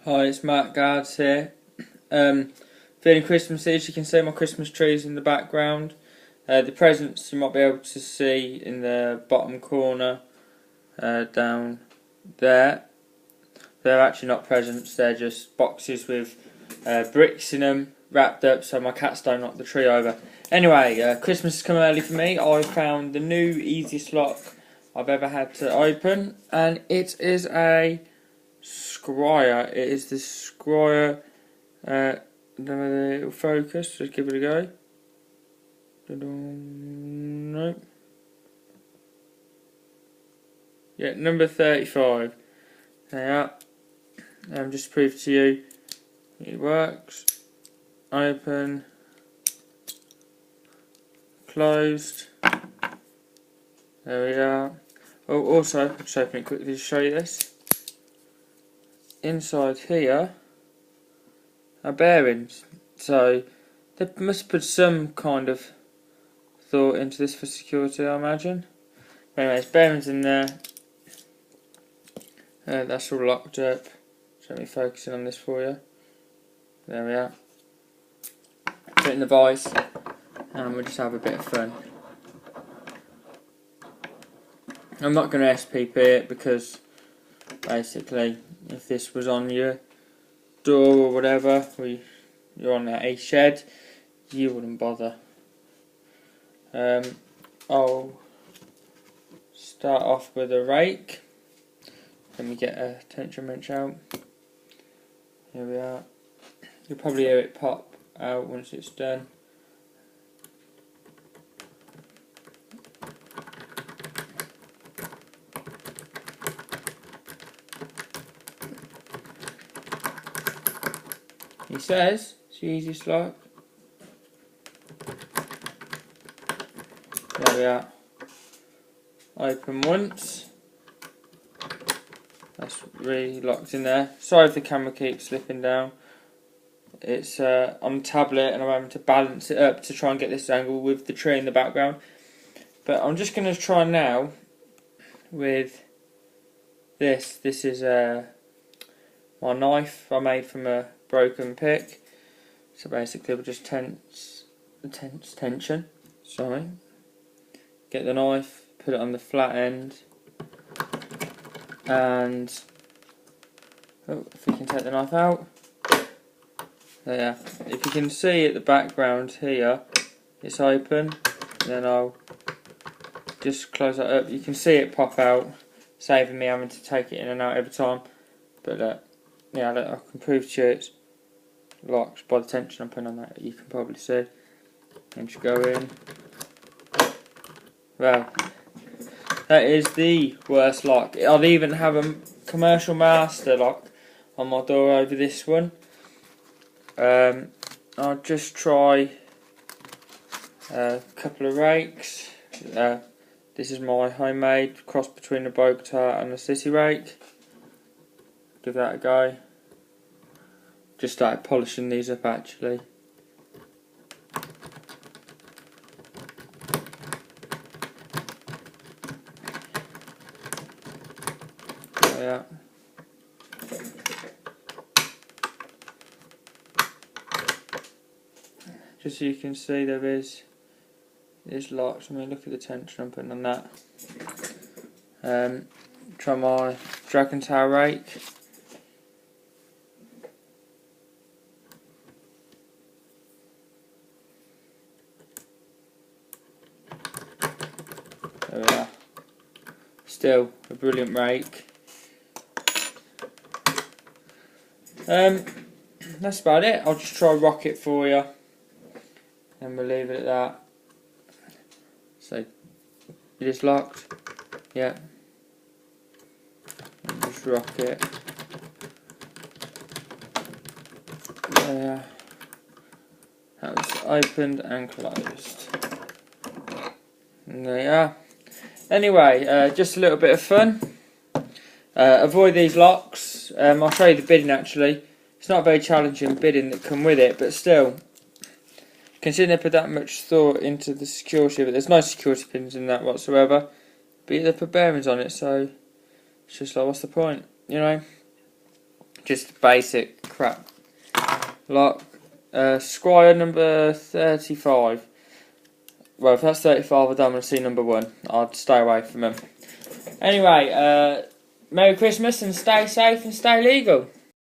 Hi, it's Matt Guards here. Feeling Christmassy, as you can see my Christmas trees in the background. The presents you might be able to see in the bottom corner down there. They're actually not presents, they're just boxes with bricks in them, wrapped up so my cats don't knock the tree over. Anyway, Christmas has come early for me. I found the new easiest lock I've ever had to open, and it is a Scryer. It is the Scryer. It'll focus. Just give it a go. Nope. Yeah, number 35. There. Just to prove to you, it works. Open. Closed. There we are. Oh, also, I'll just open it quickly to show you this. Inside here are bearings, so they must put some kind of thought into this for security, I imagine. Anyways, bearings in there. That's all locked up. So let me focus in on this for you. There we are. Put it in the vise, and we'll just have a bit of fun. I'm not going to SPP it because basically, if this was on your door or whatever, you're on a shed, you wouldn't bother. I'll start off with a rake. Let me get a tension wrench out. Here we are. You'll probably hear it pop out once it's done. He says it's the easiest lock. There we are. Open once. That's really locked in there. Sorry if the camera keeps slipping down. It's on the tablet and I'm having to balance it up to try and get this angle with the tree in the background. But I'm just going to try now with this. This is my knife I made from a broken pick. So basically we'll just tension. Sorry. Get the knife, put it on the flat end, and if we can take the knife out. There. If you can see at the background here, it's open. Then I'll just close that up. You can see it pop out, saving me having to take it in and out every time. But yeah, I can prove to you it's locked by the tension I'm putting on that. You can probably see. And just go in. Well, that is the worst lock. I'd even have a commercial master lock on my door over this one. I'll just try a couple of rakes. This is my homemade cross between a Bogota and a city rake. Give that a go. Just started polishing these up actually. Yeah. Just so you can see there is locked. I mean, look at the tension I'm putting on that. Try my Dragon Tail rake. There we are. Still a brilliant rake. That's about it. I'll just try rocket for you, and we'll leave it at that. So it is locked. Yeah. And just rock it. There. That was opened and closed. And there you are. Anyway, just a little bit of fun. Avoid these locks. I'll show you the bidding actually. It's not very challenging bidding that come with it, but still, considering they put that much thought into the security, but there's no security pins in that whatsoever. But they put bearings on it, so it's just like, what's the point, you know? just basic crap. Like Squire number 35. Well, if that's 35, I don't want to see number 1. I'd stay away from them. Anyway, Merry Christmas and stay safe and stay legal.